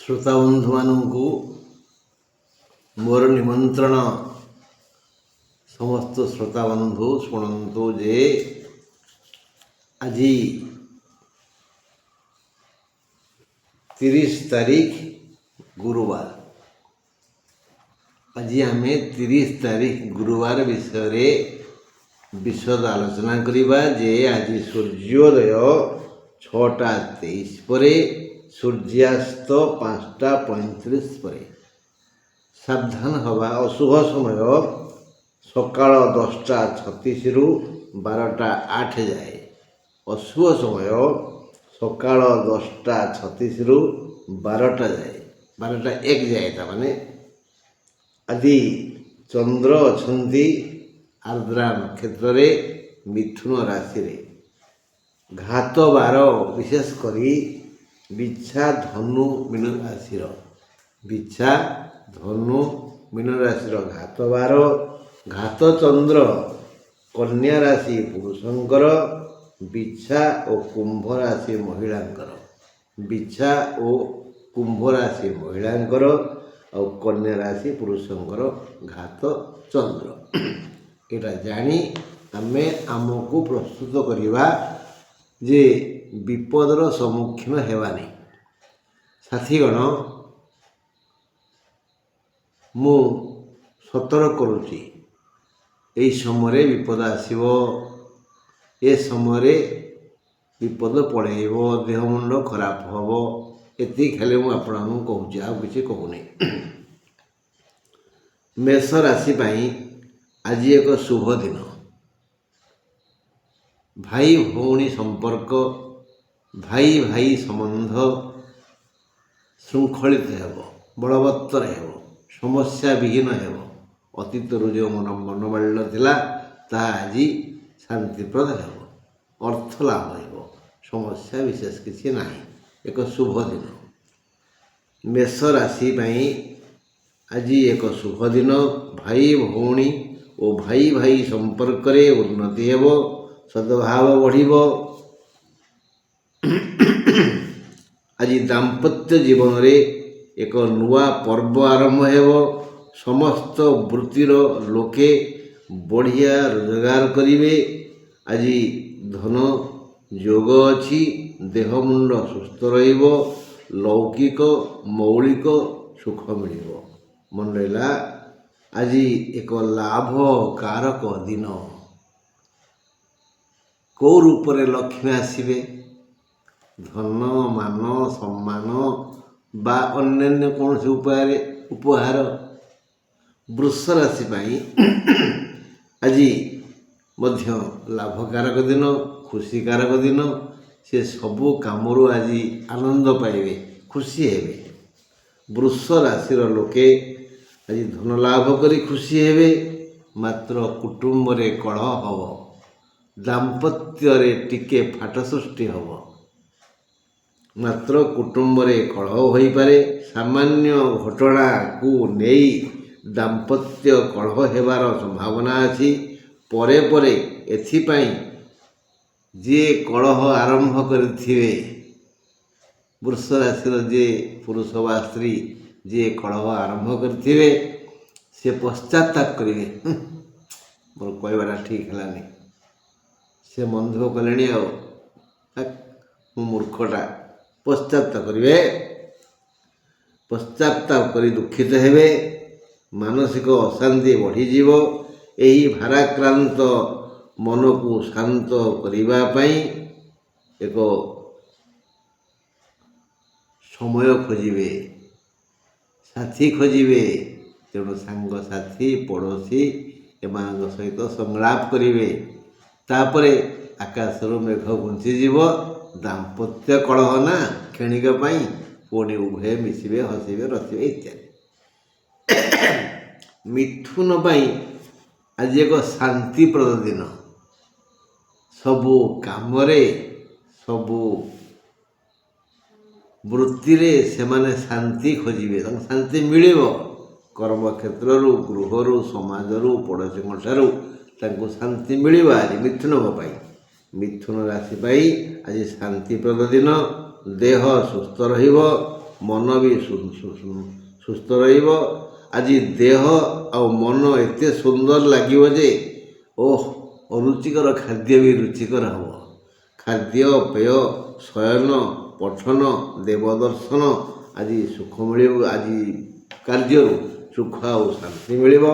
श्रोताबंधु मानू मोर निमंत्रण समस्त श्रोताबंधु शुणु जे आज 30 तारीख गुरुवार। आज आम 30 तारीख गुरुवार विषय विशद आलोचना करवा जे आज सूर्योदय 6:23 पर सूर्यास्त 5:35 पर सावधान हवा अशुभ समय सकाळ 10:36 रु 12:08 जाए। अशुभ समय सकाळ 10:36 रु 12टा जाए 12:01 जाए। ताने आदि चंद्र अछंती आर्द्रा नक्षत्र रे मिथुन राशि रे घात बार विशेष करी बिच्छा धनु मीन राशि बिच्छा धनु मीन राशि घात बार घात चंद्र कन्या राशि पुरुषंकर बिच्छा और कुंभ राशि महिलांकर बिच्छा और कुंभ राशि महिलांकर और कन्या राशि पुरुषंकर घात चंद्र। एटा जानी आमे आमको प्रस्तुत करिबा जे विपदर सम्मुखीन हेबानी। साथीगण मु सतर्क करुच्ची यही समय विपद आसो ए समय विपद पड़ेब देह मुंड खराब हम एति खाली मुझे कहूँ आ कि कहूनी। मेष राशि आज एक शुभ दिन। भाई भौणी संपर्क भाई भाई संबंध श्रृंखलित हेब बलवत्तर हेब समस्या विहीन हेब। अतीत जो मनोमाल्य थिला ता आज शांतिप्रद हेब अर्थ लाभ हेब समस्या विशेष किसी नहीं एक शुभ दिन। मेष राशि आज एक शुभ दिन। भाई भौणी और भाई भाई संपर्क उन्नति हेब सद्भाव बढ़िब। आज दाम्पत्य जीवन रे एक नुआ पर्व आरंभ हेब। समस्त वृत्तिर लोके बढ़िया रोजगार करिवे। आज धन योग अच्छी देह मुंड सुस्थ रहिब लौकिक मौलिक सुख मिलिब। मन रहा आज एक लाभ कारक दिन। कौ रूप रे लक्ष्मी आसवे धन मान सम्मान बा अन्य कौन से उपहार। वृष राशि आज मध्य लाभकारक दिन खुशी कारक दिन। से सबू कामरू आज आनंद पाइबे खुशी हेबे। वृष राशि लोके आज धन लाभ करी खुशी हेबे। मात्र कुटुंब रे कलह हब दाम्पत्य रे टिके फाट सृष्टि हब। मात्र कुटुंब रे कलह होई पारे। सामान्य घटना को नेई दाम्पत्य कलह हेबार संभावना अछि। परे परे एथिपाई जे कलह आरंभ करिथिबे वृष राशि जे पुरुष बा स्त्री जे कलह आरंभ करिथिबे से पश्चाताप करिवे मोर कहबाटा ठीक हेलानी से मन दुख कले मूर्खटा पश्चाताप करिवे। पश्चाताप करी दुखित हेबे मानसिक अशांति बढ़ीजीव। यही भाराक्रांत मन को शांत करिबा पई एक समय खोजिबे साथी खोजिबे। तेणु सांग साथी पड़ोशी एमान सहित संलाप करिवे। तापरे आकाशरू मेघ घुंचीजीव दाम्पत्य कलह ना क्षणिक पाई पुणी उभय मिसिबे हसिबे रसिबे इत्यादि। मिथुन आज एक शांतिप्रद दिन। सबू काम सबू वृत्ति से माने शांति खोजिबे शांति मिलिब। कर्म क्षेत्र गृह समाज पड़ोशी ठारू शांति मिलिब। आज मिथुन मिथुन राशि आज शांतिप्रद दिन। देह सुस्थ रहिब ମନ ବି ସୁସ୍ଥ ରହିବ। ଆଜି ଦେହ ଆଉ ମନ ଏତେ ସୁନ୍ଦର ଲାଗିବ ଯେ ଅରୁଚିକର ଖାଦ୍ୟ ବି ରୁଚିକର ହେବ। ଖାଦ୍ୟ ପେୟ ଶୟନ ପଠନ ଦେବଦର୍ଶନ ଆଜି ସୁଖ ମିଳିବ। ଆଜି କାର୍ଯ୍ୟରୁ ସୁଖ ଆଉ ଶାନ୍ତି ମିଳିବ।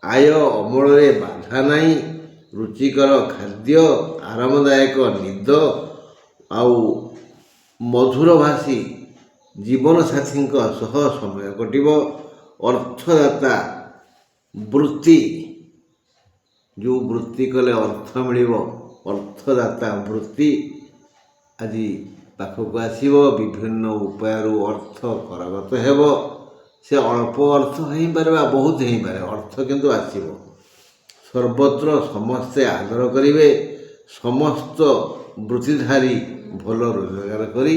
ଆୟ ଅମଳରେ ବାଧା ନାହିଁ। ରୁଚିକର ଖାଦ୍ୟ ଆରାମଦାୟକ ନିଦ ଆଉ ମଧୁରଭାଷୀ ଜୀବନସାଥୀଙ୍କ ସହ ସମୟ କଟିବ। ଅର୍ଥଦାତା ବୃତ୍ତି, ଯେଉଁ ବୃତ୍ତି କଲେ ଅର୍ଥ ମିଳିବ, ଅର୍ଥଦାତା ବୃତ୍ତି ଆଜି ପାଖକୁ ଆସିବ। ବିଭିନ୍ନ ଉପାୟରୁ ଅର୍ଥ କରଗତ ହେବ। ସେ ଅଳ୍ପ ଅର୍ଥ ହେଇପାରେ ବା ବହୁତ ହେଇପାରେ, ଅର୍ଥ କିନ୍ତୁ ଆସିବ। ସର୍ବତ୍ର ସମସ୍ତେ ଆଦର କରିବେ। ସମସ୍ତ ବୃତ୍ତିଧାରୀ ଭଲ ରୋଜଗାର କରି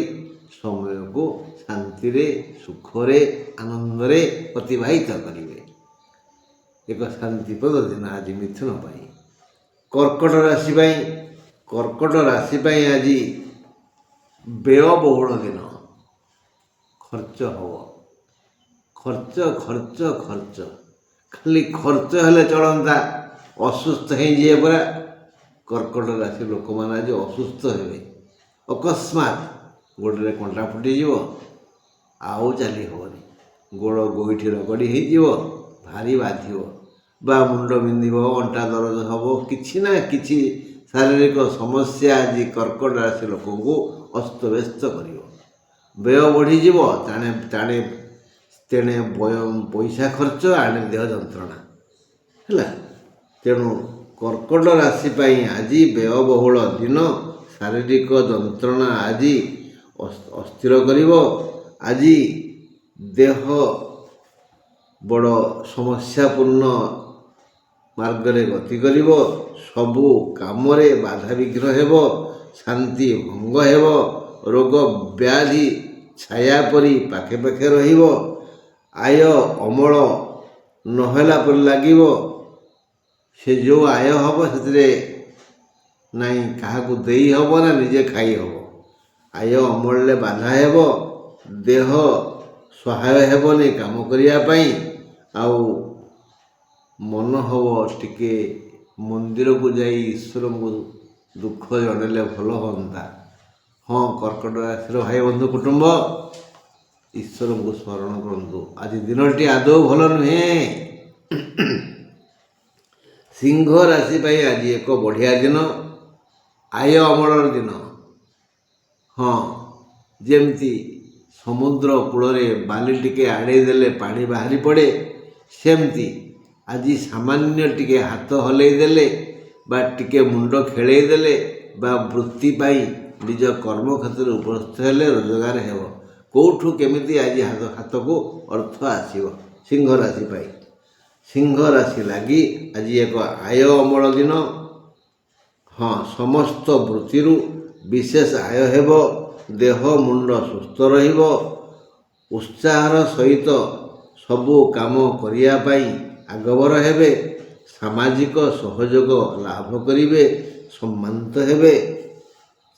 ସମୟକୁ ଶାନ୍ତିରେ ସୁଖରେ ଆନନ୍ଦରେ ଅତିବାହିତ କରିବେ। ଏକ ଶାନ୍ତିପ୍ରଦ ଦିନ ଆଜି ମିଥୁନ ପାଇଁ। କର୍କଟ ରାଶି ପାଇଁ, କର୍କଟ ରାଶି ପାଇଁ ଆଜି ବ୍ୟୟବହୁଳ ଦିନ। ଖର୍ଚ୍ଚ ହେବ। ଖର୍ଚ୍ଚ ଖର୍ଚ୍ଚ ଖର୍ଚ୍ଚ, ଖାଲି ଖର୍ଚ୍ଚ ହେଲେ ଚଳନ୍ତା। ଅସୁସ୍ଥ ହେଇଯିବେ ପରା। କର୍କଟ ରାଶି ଲୋକମାନେ ଆଜି ଅସୁସ୍ଥ ହେବେ। ଅକସ୍ମାତ୍ ଗୋଡ଼ରେ କଣ୍ଟା ଫୁଟିଯିବ, ଆଉ ଚାଲି ହେବନି। ଗୋଡ଼ ଗୋଇଠି ରଗଡ଼ି ହେଇଯିବ, ଭାରି ବାଧିବ। ବା ମୁଣ୍ଡ ବିନ୍ଧିବ, ଅଣ୍ଟା ଦରଜ ହେବ। କିଛି ନା କିଛି ଶାରୀରିକ ସମସ୍ୟା ଆଜି କର୍କଟ ରାଶି ଲୋକଙ୍କୁ ଅସ୍ତବ୍ୟସ୍ତ କରିବ। ବ୍ୟୟ ବଢ଼ିଯିବ। ତେଣେ ପଇସା ଖର୍ଚ୍ଚ, ଆଣେ ଦେହ ଯନ୍ତ୍ରଣା ହେଲା। ତେଣୁ କର୍କଟ ରାଶି ପାଇଁ ଆଜି ବ୍ୟୟବହୁଳ ଦିନ। ଶାରୀରିକ ଯନ୍ତ୍ରଣା ଆଜି ଅସ୍ଥିର କରିବ। ଆଜି ଦେହ ବଡ଼ ସମସ୍ୟାପୂର୍ଣ୍ଣ ମାର୍ଗରେ ଗତି କରିବ। ସବୁ କାମରେ ବାଧାବିଘ୍ନ ହେବ। ଶାନ୍ତି ଭଙ୍ଗ ହେବ। ରୋଗ ବ୍ୟାଧି ଛାୟା ପରି ପାଖେ ପାଖେ ରହିବ। ଆୟ ଅମଳ ନହେଲା ପରି ଲାଗିବ। ସେ ଯେଉଁ ଆୟ ହେବ ସେଥିରେ ନାହିଁ କାହାକୁ ଦେଇ ହେବ ନା ନିଜେ ଖାଇ ହେବ। ଆୟ ଅମଳରେ ବାଧା ହେବ। ଦେହ ସହାୟ ହେବନି କାମ କରିବା ପାଇଁ। ଆଉ ମନ ହେବ ଟିକେ ମନ୍ଦିରକୁ ଯାଇ ଈଶ୍ୱରଙ୍କୁ ଦୁଃଖ ଜଣେଇଲେ ଭଲ ହୁଅନ୍ତା। ହଁ, କର୍କଟ ରାଶିର ଭାଇ ବନ୍ଧୁ କୁଟୁମ୍ବ, ଈଶ୍ୱରଙ୍କୁ ସ୍ମରଣ କରନ୍ତୁ। ଆଜି ଦିନଟି ଆଦୌ ଭଲ ନୁହେଁ। ସିଂହ ରାଶି ପାଇଁ ଆଜି ଏକ ବଢ଼ିଆ ଦିନ। ଆୟ ଅମଳର ଦିନ। ହଁ, ଯେମିତି ସମୁଦ୍ର କୂଳରେ ବାଲି ଟିକେ ଆଡ଼େଇ ଦେଲେ ପାଣି ବାହାରି ପଡ଼େ, ସେମିତି ଆଜି ସାମାନ୍ୟ ଟିକେ ହାତ ହଲେଇ ଦେଲେ ବା ଟିକେ ମୁଣ୍ଡ ଖେଳେଇ ଦେଲେ ବା ବୃତ୍ତି ପାଇଁ ନିଜ କର୍ମକ୍ଷେତ୍ରରେ ଉପସ୍ଥିତ ହେଲେ ରୋଜଗାର ହେବ। କେଉଁଠୁ କେମିତି ଆଜି ହାତକୁ ଅର୍ଥ ଆସିବ ସିଂହ ରାଶି ପାଇଁ। ସିଂହ ରାଶି ଲାଗି ଆଜି ଏକ ଆୟ ଅମଳ ଦିନ। ହଁ, ସମସ୍ତ ବୃତ୍ତିରୁ ବିଶେଷ ଆୟ ହେବ। ଦେହ ମୁଣ୍ଡ ସୁସ୍ଥ ରହିବ। ଉତ୍ସାହର ସହିତ ସବୁ କାମ କରିବା ପାଇଁ ଆଗଭର ହେବେ। ସାମାଜିକ ସହଯୋଗ ଲାଭ କରିବେ। ସମ୍ମାନିତ ହେବେ।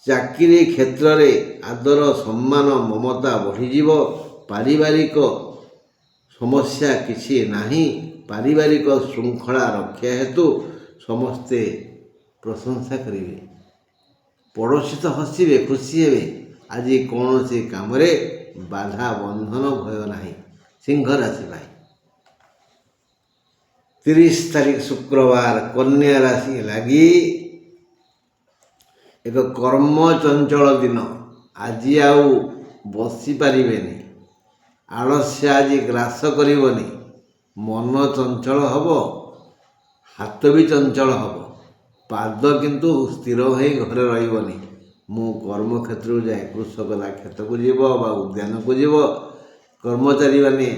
ଚାକିରି କ୍ଷେତ୍ରରେ ଆଦର ସମ୍ମାନ ମମତା ବଢ଼ିଯିବ। ପାରିବାରିକ ସମସ୍ୟା କିଛି ନାହିଁ। ପାରିବାରିକ ଶୃଙ୍ଖଳା ରକ୍ଷା ହେତୁ ସମସ୍ତେ ପ୍ରଶଂସା କରିବେ। ପଡ଼ୋଶୀ ତ ହସିବେ, ଖୁସି ହେବେ। ଆଜି କୌଣସି କାମରେ ବାଧା ବନ୍ଧନ ଭୟ ନାହିଁ ସିଂହ ରାଶି ପାଇଁ। 30 ତାରିଖ ଶୁକ୍ରବାର କନ୍ୟା ରାଶି ଲାଗି ଏକ କର୍ମ ଚଞ୍ଚଳ ଦିନ। ଆଜି ଆଉ ବସିପାରିବେନି। ଆଳସ୍ୟ ଆଜି ଗ୍ରାସ କରିବନି। ମନ ଚଞ୍ଚଳ ହେବ। ହାତ ବି ଚଞ୍ଚଳ ହେବ। ପାଦ କିନ୍ତୁ ସ୍ଥିର ହୋଇ ଘରେ ରହିବନି। ମୁଁ କର୍ମକ୍ଷେତ୍ରକୁ ଯାଏ। କୃଷକ କ୍ଷେତକୁ ଯିବ ବା ଉଦ୍ୟାନକୁ ଯିବ। କର୍ମଚାରୀମାନେ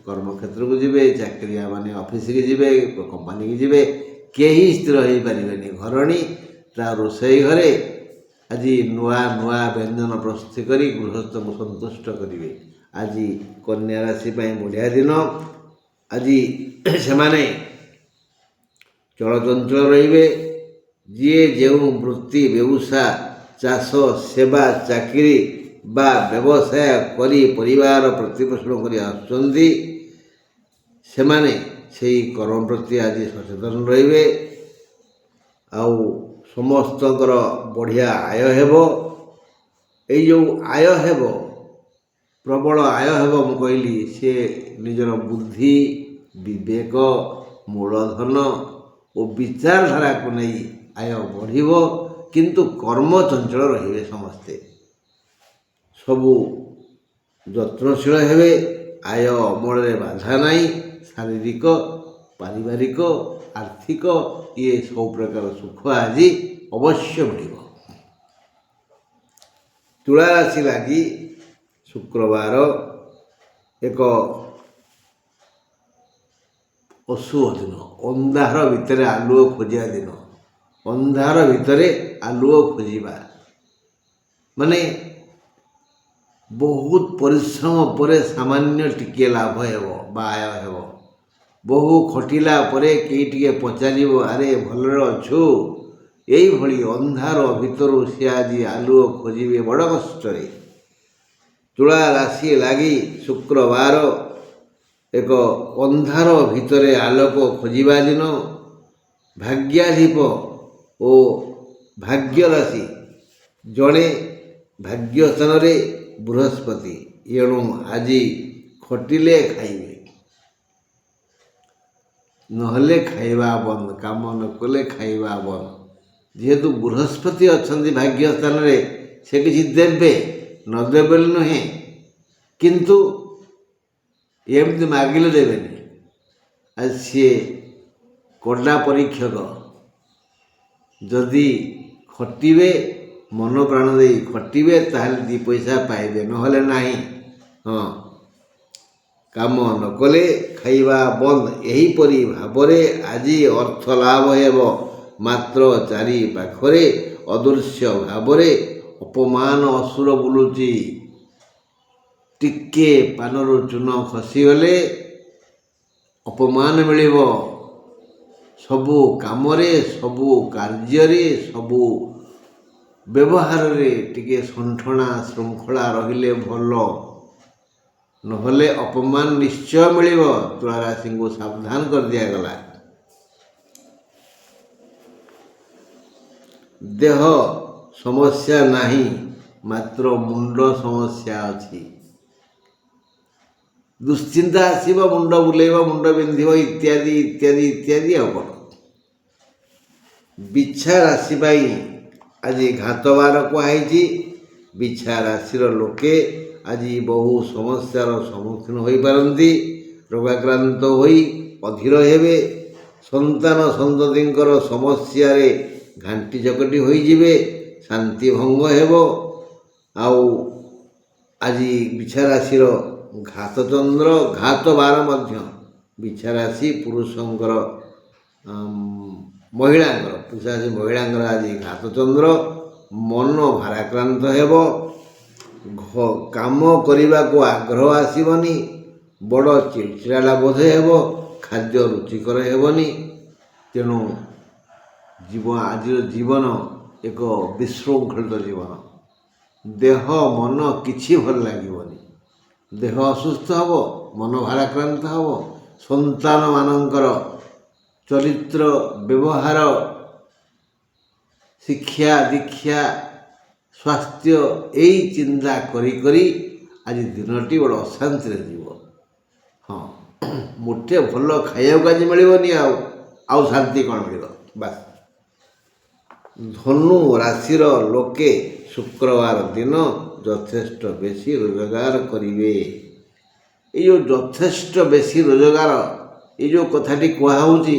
କର୍ମକ୍ଷେତ୍ରକୁ ଯିବେ। ଚାକିରିଆ ମାନେ ଅଫିସକୁ ଯିବେ, କମ୍ପାନୀକି ଯିବେ। କେହି ସ୍ଥିର ହୋଇପାରିବେନି। ଘରଣୀ ତା ରୋଷେଇ ଘରେ ଆଜି ନୂଆ ନୂଆ ବ୍ୟଞ୍ଜନ ପ୍ରସ୍ତୁତି କରି ଗୃହସ୍ଥଙ୍କୁ ସନ୍ତୁଷ୍ଟ କରିବେ। ଆଜି କନ୍ୟା ରାଶି ପାଇଁ ବଢ଼ିଆ ଦିନ। ଆଜି ସେମାନେ ଚଳଚଞ୍ଚଳ ରହିବେ। ଯିଏ ଯେଉଁ ବୃତ୍ତି ବ୍ୟବସାୟ ଚାଷ ସେବା ଚାକିରି ବା ବ୍ୟବସାୟ କରି ପରିବାର ପ୍ରତିପୋଷଣ କରି ଆସୁଛନ୍ତି ସେମାନେ ସେଇ କର୍ମ ପ୍ରତି ଆଜି ସଚେତନ ରହିବେ। ଆଉ ସମସ୍ତଙ୍କର ବଢ଼ିଆ ଆୟ ହେବ। ଏଇ ଯେଉଁ ଆୟ ହେବ, ପ୍ରବଳ ଆୟ ହେବ ମୁଁ କହିଲି, ସେ ନିଜର ବୁଦ୍ଧି, ବିବେକ, ମୂଳଧନ ଓ ବିଚାରଧାରାକୁ ନେଇ ଆୟ ବଢ଼ିବ। କିନ୍ତୁ କର୍ମ ଚଞ୍ଚଳ ରହିବେ ସମସ୍ତେ, ସବୁ ଯତ୍ନଶୀଳ ହେବେ। ଆୟ ଅମଳରେ ବାଧା ନାହିଁ। ଶାରୀରିକ, ପାରିବାରିକ, ଆର୍ଥିକ ଇଏ ସବୁ ପ୍ରକାର ସୁଖ ଆଜି ଅବଶ୍ୟ ମିଳିବ। ତୁଳା ରାଶି ଲାଗି ଶୁକ୍ରବାର ଏକ ଅଶୁଭ ଦିନ, ଅନ୍ଧାର ଭିତରେ ଆଲୁଅ ଖୋଜିବା ଦିନ। ଅନ୍ଧାର ଭିତରେ ଆଲୁଅ ଖୋଜିବା ମାନେ ବହୁତ ପରିଶ୍ରମ ପରେ ସାମାନ୍ୟ ଟିକିଏ ଲାଭ ହେବ ବା ଆୟ ହେବ। ବହୁ ଖଟିଲା ପରେ କେହି ଟିକେ ପଚାରିବ, ଆରେ ଭଲରେ ଅଛୁ? ଏଇଭଳି ଅନ୍ଧାର ଭିତରୁ ସେ ଆଜି ଆଲୁଅ ଖୋଜିବେ ବଡ଼ କଷ୍ଟରେ। ତୁଳା ରାଶି ଲାଗି ଶୁକ୍ରବାର ଏକ ଅନ୍ଧାର ଭିତରେ ଆଲୋକ ଖୋଜିବା ଦିନ। ଭାଗ୍ୟାଧିପ ଓ ଭାଗ୍ୟ ରାଶି ଜଣେ ଭାଗ୍ୟ ସ୍ଥାନରେ ବୃହସ୍ପତି, ଏଣୁ ଆଜି ଖଟିଲେ ଖାଇବେ, ନହେଲେ ଖାଇବା ବନ୍ଦ, କାମ ନ କଲେ ଖାଇବା ବନ୍ଦ। ଯେହେତୁ ବୃହସ୍ପତି ଅଛନ୍ତି ଭାଗ୍ୟ ସ୍ଥାନରେ, ସେ କିଛି ଦେବେ, ନ ଦେବେ ବୋଲି ନୁହେଁ, କିନ୍ତୁ ଏମିତି ମାଗିଲେ ଦେବେନି। ଆଜି ସିଏ କଡ଼ା ପରୀକ୍ଷକ। ଯଦି ଖଟିବେ, ମନ ପ୍ରାଣ ଦେଇ ଖଟିବେ, ତାହେଲେ ଦୁଇ ପଇସା ପାଇବେ, ନହେଲେ ନାହିଁ। ହଁ, କାମ ନ କଲେ ଖାଇବା ବନ୍ଦ। ଏହିପରି ଭାବରେ ଆଜି ଅର୍ଥ ଲାଭ ହେବ। ମାତ୍ର ଚାରି ପାଖରେ ଅଦୃଶ୍ୟ ଭାବରେ ଅପମାନ ଅସୁର ବୁଲୁଛି। ଟିକେ ପାନରୁ ଚୂନ ଖସିଗଲେ ଅପମାନ ମିଳିବ। ସବୁ କାମରେ, ସବୁ କାର୍ଯ୍ୟରେ, ସବୁ ବ୍ୟବହାରରେ ଟିକେ ଶଣ୍ଠଣା ଶୃଙ୍ଖଳା ରହିଲେ ଭଲ, ନହେଲେ ଅପମାନ ନିଶ୍ଚୟ ମିଳିବ। ତୁଳା ରାଶିଙ୍କୁ ସାବଧାନ କରିଦିଆଗଲା। ଦେହ ସମସ୍ୟା ନାହିଁ, ମାତ୍ର ମୁଣ୍ଡ ସମସ୍ୟା ଅଛି। ଦୁଶ୍ଚିନ୍ତା ଆସିବ, ମୁଣ୍ଡ ବୁଲେଇବ, ମୁଣ୍ଡ ବିନ୍ଧିବ, ଇତ୍ୟାଦି ଇତ୍ୟାଦି ଇତ୍ୟାଦି। ଆଉ କ'ଣ? ବିଛା ରାଶି ପାଇଁ ଆଜି ଘାତବାର କୁହାଯାଇଛି। ବିଛା ରାଶିର ଲୋକେ ଆଜି ବହୁ ସମସ୍ୟାର ସମ୍ମୁଖୀନ ହୋଇପାରନ୍ତି। ରୋଗାକ୍ରାନ୍ତ ହୋଇ ଅଧୀର ହେବେ। ସନ୍ତାନ ସନ୍ତତିଙ୍କର ସମସ୍ୟାରେ ଘାଣ୍ଟି ଚକଟି ହୋଇଯିବେ। ଶାନ୍ତି ଭଙ୍ଗ ହେବ। ଆଉ ଆଜି ବିଛା ରାଶିର ଘାତଚନ୍ଦ୍ର, ଘାତବାର ମଧ୍ୟ। ବିଛା ରାଶି ପୁରୁଷଙ୍କର, ମହିଳାଙ୍କର ଆଜି ଘାତଚନ୍ଦ୍ର। ମନ ଭାରାକ୍ରାନ୍ତ ହେବ। କାମ କରିବାକୁ ଆଗ୍ରହ ଆସିବନି। ବଡ଼ ଚିଡ଼ଚିଡ଼ା ବୋଧ ହେବ। ଖାଦ୍ୟ ରୁଚିକର ହେବନି। ତେଣୁ ଆଜିର ଜୀବନ ଏକ ବିଶୃଙ୍ଖଳିତ ଜୀବନ। ଦେହ ମନ କିଛି ଭଲ ଲାଗିବନି। ଦେହ ଅସୁସ୍ଥ ହେବ, ମନ ଭାରାକ୍ରାନ୍ତ ହେବ। ସନ୍ତାନମାନଙ୍କର ଚରିତ୍ର, ବ୍ୟବହାର, ଶିକ୍ଷା ଦୀକ୍ଷା, ସ୍ୱାସ୍ଥ୍ୟ, ଏଇ ଚିନ୍ତା କରି କରି ଆଜି ଦିନଟି ବଡ଼ ଅଶାନ୍ତିରେ ଯିବ। ହଁ, ମୋଟେ ଭଲ ଖାଇବାକୁ ଆଜି ମିଳିବନି। ଆଉ ଶାନ୍ତି କ'ଣ ମିଳିବ? ବାସ୍। ଧନୁ ରାଶିର ଲୋକେ ଶୁକ୍ରବାର ଦିନ ଯଥେଷ୍ଟ ବେଶୀ ରୋଜଗାର କରିବେ। ଏଇ ଯେଉଁ ଯଥେଷ୍ଟ ବେଶୀ ରୋଜଗାର, ଏଇ ଯେଉଁ କଥାଟି କୁହାହେଉଛି,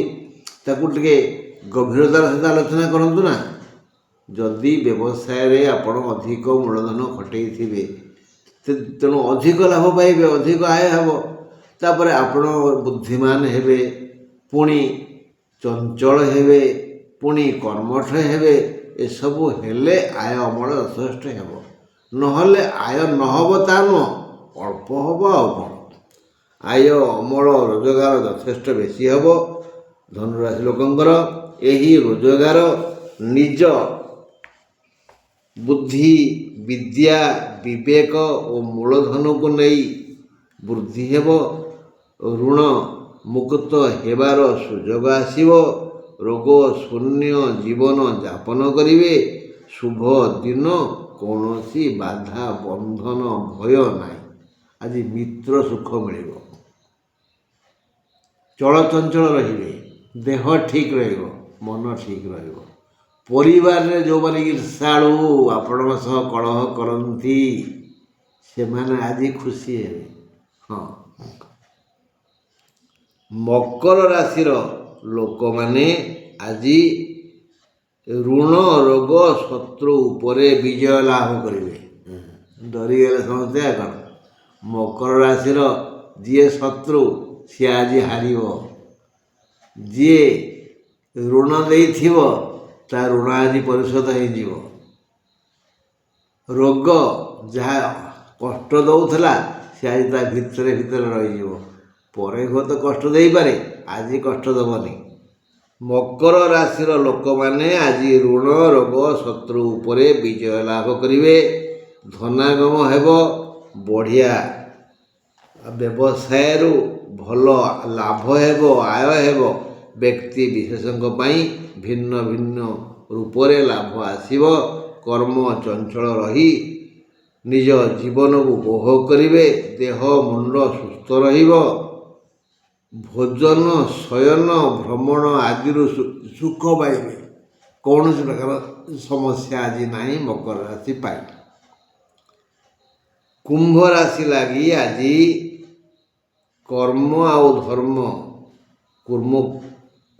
ତାକୁ ଟିକେ ଗଭୀରତାର ସହିତ ଆଲୋଚନା କରନ୍ତୁ ନା। ଯଦି ବ୍ୟବସାୟରେ ଆପଣ ଅଧିକ ମୂଳଧନ ଖଟେଇଥିବେ, ତେଣୁ ଅଧିକ ଲାଭ ପାଇବେ, ଅଧିକ ଆୟ ହେବ। ତାପରେ ଆପଣ ବୁଦ୍ଧିମାନ ହେବେ, ପୁଣି ଚଞ୍ଚଳ ହେବେ, ପୁଣି କର୍ମଠ ହେବେ। ଏସବୁ ହେଲେ ଆୟ ଅମଳ ଯଥେଷ୍ଟ ହେବ। ନହେଲେ ଆୟ ନ ହେବ ତା ନୁହଁ, ଅଳ୍ପ ହେବ। ଆଉ କ'ଣ? ଆୟ ଅମଳ ରୋଜଗାର ଯଥେଷ୍ଟ ବେଶୀ ହେବ ଧନୁରାଶି ଲୋକଙ୍କର। ଏହି ରୋଜଗାର ନିଜ ବୁଦ୍ଧି, ବିଦ୍ୟା, ବିବେକ ଓ ମୂଳଧନକୁ ନେଇ ବୃଦ୍ଧି ହେବ। ଋଣ ମୁକ୍ତ ହେବାର ସୁଯୋଗ ଆସିବ। ରୋଗ ଶୂନ୍ୟ ଜୀବନ ଯାପନ କରିବେ। ଶୁଭ ଦିନ, କୌଣସି ବାଧା ବନ୍ଧନ ଭୟ ନାହିଁ। ଆଜି ମିତ୍ର ସୁଖ ମିଳିବ। ଚଳଚଞ୍ଚଳ ରହିବେ, ଦେହ ଠିକ୍ ରହିବ, ମନ ଠିକ୍ ରହିବ। ପରିବାରରେ ଯେଉଁମାନେ ଈର୍ଷାଳୁ ଆପଣଙ୍କ ସହ କଳହ କରନ୍ତି ସେମାନେ ଆଜି ଖୁସି ହେବେ। ହଁ, ମକର ରାଶିର ଲୋକମାନେ ଆଜି ଋଣ ରୋଗ ଶତ୍ରୁ ଉପରେ ବିଜୟ ଲାଭ କରିବେ। ଡରିଗଲେ ସମସ୍ତେ। କ'ଣ ମକର ରାଶିର ଯିଏ ଶତ୍ରୁ ସିଏ ଆଜି ହାରିବ। ଯିଏ ଋଣ ଦେଇଥିବ ତା ଋଣ ଆଜି ପରିଶୋଧ ହେଇଯିବ। ରୋଗ ଯାହା କଷ୍ଟ ଦେଉଥିଲା ସେ ଆଜି ତା ଭିତରେ ରହିଯିବ। ପରେ ହୁଏତ କଷ୍ଟ ଦେଇପାରେ, ଆଜି କଷ୍ଟ ଦେବନି। ମକର ରାଶିର ଲୋକମାନେ ଆଜି ଋଣ ରୋଗ ଶତ୍ରୁ ଉପରେ ବିଜୟ ଲାଭ କରିବେ। ଧନାଗମ ହେବ, ବଢ଼ିଆ ବ୍ୟବସାୟରୁ ଭଲ ଲାଭ ହେବ, ଆୟ ହେବ। ବ୍ୟକ୍ତି ବିଶେଷଙ୍କ ପାଇଁ ଭିନ୍ନ ଭିନ୍ନ ରୂପରେ ଲାଭ ଆସିବ। କର୍ମ ଚଞ୍ଚଳ ରହି ନିଜ ଜୀବନକୁ ଉପଭୋଗ କରିବେ। ଦେହ ମୁଣ୍ଡ ସୁସ୍ଥ ରହିବ। ଭୋଜନ ଶୟନ ଭ୍ରମଣ ଆଦିରୁ ସୁଖ ପାଇବେ। କୌଣସି ପ୍ରକାର ସମସ୍ୟା ଆଜି ନାହିଁ ମକର ରାଶି ପାଇଁ। କୁମ୍ଭ ରାଶି ଲାଗି ଆଜି କର୍ମ ଆଉ ଧର୍ମ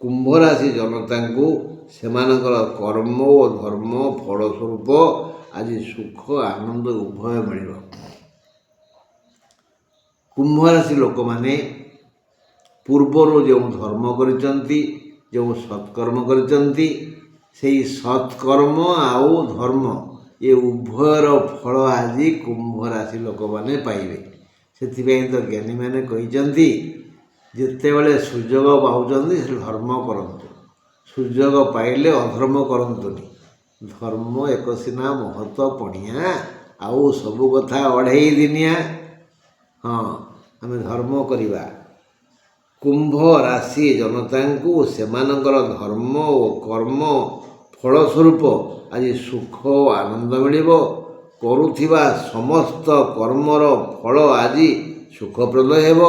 କୁମ୍ଭ ରାଶି ଜନତାଙ୍କୁ ସେମାନଙ୍କର କର୍ମ ଓ ଧର୍ମ ଫଳ ସ୍ୱରୂପ ଆଜି ସୁଖ ଆନନ୍ଦ ଉଭୟ ମିଳିବ। କୁମ୍ଭ ରାଶି ଲୋକମାନେ ପୂର୍ବରୁ ଯେଉଁ ଧର୍ମ କରିଛନ୍ତି, ଯେଉଁ ସତ୍କର୍ମ କରିଛନ୍ତି, ସେଇ ସତ୍କର୍ମ ଆଉ ଧର୍ମ ଏ ଉଭୟର ଫଳ ଆଜି କୁମ୍ଭ ରାଶି ଲୋକମାନେ ପାଇବେ। ସେଥିପାଇଁ ତ ଜ୍ଞାନୀମାନେ କହିଛନ୍ତି ଯେତେବେଳେ ସୁଯୋଗ ପାଉଛନ୍ତି ସେ ଧର୍ମ କରନ୍ତୁ, ସୁଯୋଗ ପାଇଲେ ଅଧର୍ମ କରନ୍ତୁନି। ଧର୍ମ ଏକ ସିନା ମହତ ପଣିଆ, ଆଉ ସବୁ କଥା ଅଢ଼େଇ ଦିନିଆ। ହଁ, ଆମେ ଧର୍ମ କରିବା। କୁମ୍ଭ ରାଶି ଜନତାଙ୍କୁ ସେମାନଙ୍କର ଧର୍ମ ଓ କର୍ମ ଫଳ ସ୍ୱରୂପ ଆଜି ସୁଖ ଓ ଆନନ୍ଦ ମିଳିବ। କରୁଥିବା ସମସ୍ତ କର୍ମର ଫଳ ଆଜି ସୁଖପ୍ରଦ ହେବ।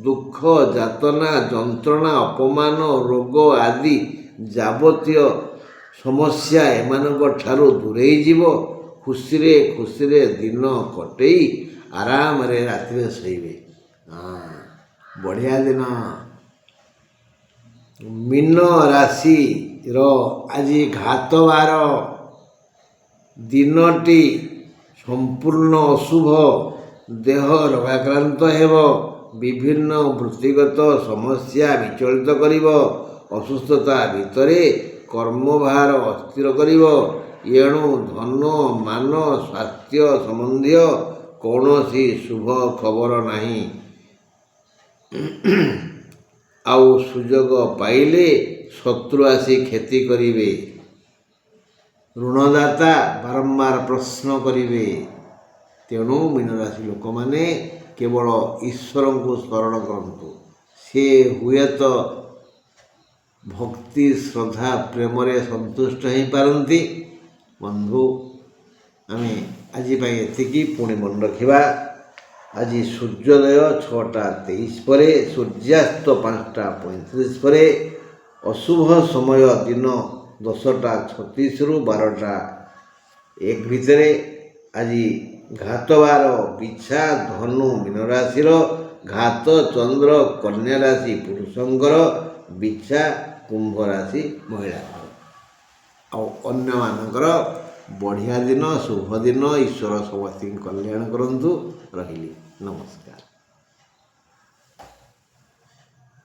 ଦୁଃଖ ଯାତନା ଯନ୍ତ୍ରଣା ଅପମାନ ରୋଗ ଆଦି ଯାବତୀୟ ସମସ୍ୟା ଏମାନଙ୍କ ଠାରୁ ଦୂରେଇ ଯିବ। ଖୁସିରେ ଖୁସିରେ ଦିନ କଟେଇ ଆରାମରେ ରାତିରେ ଶୋଇବେ। ବଢ଼ିଆ ଦିନ। ମୀନ ରାଶିର ଆଜି ଘାତବାର। ଦିନଟି ସମ୍ପୂର୍ଣ୍ଣ ଅଶୁଭ। ଦେହ ରୋଗାକ୍ରାନ୍ତ ହେବ। ବିଭିନ୍ନ ବୃତ୍ତିଗତ ସମସ୍ୟା ବିଚଳିତ କରିବ। ଅସୁସ୍ଥତା ଭିତରେ କର୍ମଭାର ଅସ୍ଥିର କରିବ। ଏଣୁ ଧନ ମାନ ସ୍ୱାସ୍ଥ୍ୟ ସମ୍ବନ୍ଧୀୟ କୌଣସି ଶୁଭ ଖବର ନାହିଁ। ଆଉ ସୁଯୋଗ ପାଇଲେ ଶତ୍ରୁ ଆସି କ୍ଷତି କରିବେ। ଋଣଦାତା ବାରମ୍ବାର ପ୍ରଶ୍ନ କରିବେ। ତେଣୁ ମୀନରାଶି ଲୋକମାନେ କେବଳ ଈଶ୍ୱରଙ୍କୁ ସ୍ମରଣ କରନ୍ତୁ। ସେ ହୁଏତ ଭକ୍ତି ଶ୍ରଦ୍ଧା ପ୍ରେମରେ ସନ୍ତୁଷ୍ଟ ହେଇପାରନ୍ତି। ବନ୍ଧୁ, ଆମେ ଆଜି ପାଇଁ ଏତିକି। ପୁଣି ମନେ ରଖିବା, ଆଜି ସୂର୍ଯ୍ୟୋଦୟ 6ଟା23 ପରେ, ସୂର୍ଯ୍ୟାସ୍ତ 5ଟା35 ପରେ, ଅଶୁଭ ସମୟ ଦିନ 10ଟା36ରୁ 12ଟା1 ଭିତରେ। ଆଜି ଘାତବାର ବିଛା ଧନୁ ମୀନ ରାଶିର, ଘାତ ଚନ୍ଦ୍ର କନ୍ୟା ରାଶି ପୁରୁଷଙ୍କର, ବିଛା କୁମ୍ଭ ରାଶି ମହିଳାଙ୍କର। ଆଉ ଅନ୍ୟମାନଙ୍କର ବଢ଼ିଆ ଦିନ, ଶୁଭ ଦିନ। ଈଶ୍ୱର ସମସ୍ତଙ୍କୁ କଲ୍ୟାଣ କରନ୍ତୁ। ରହିଲି, ନମସ୍କାର।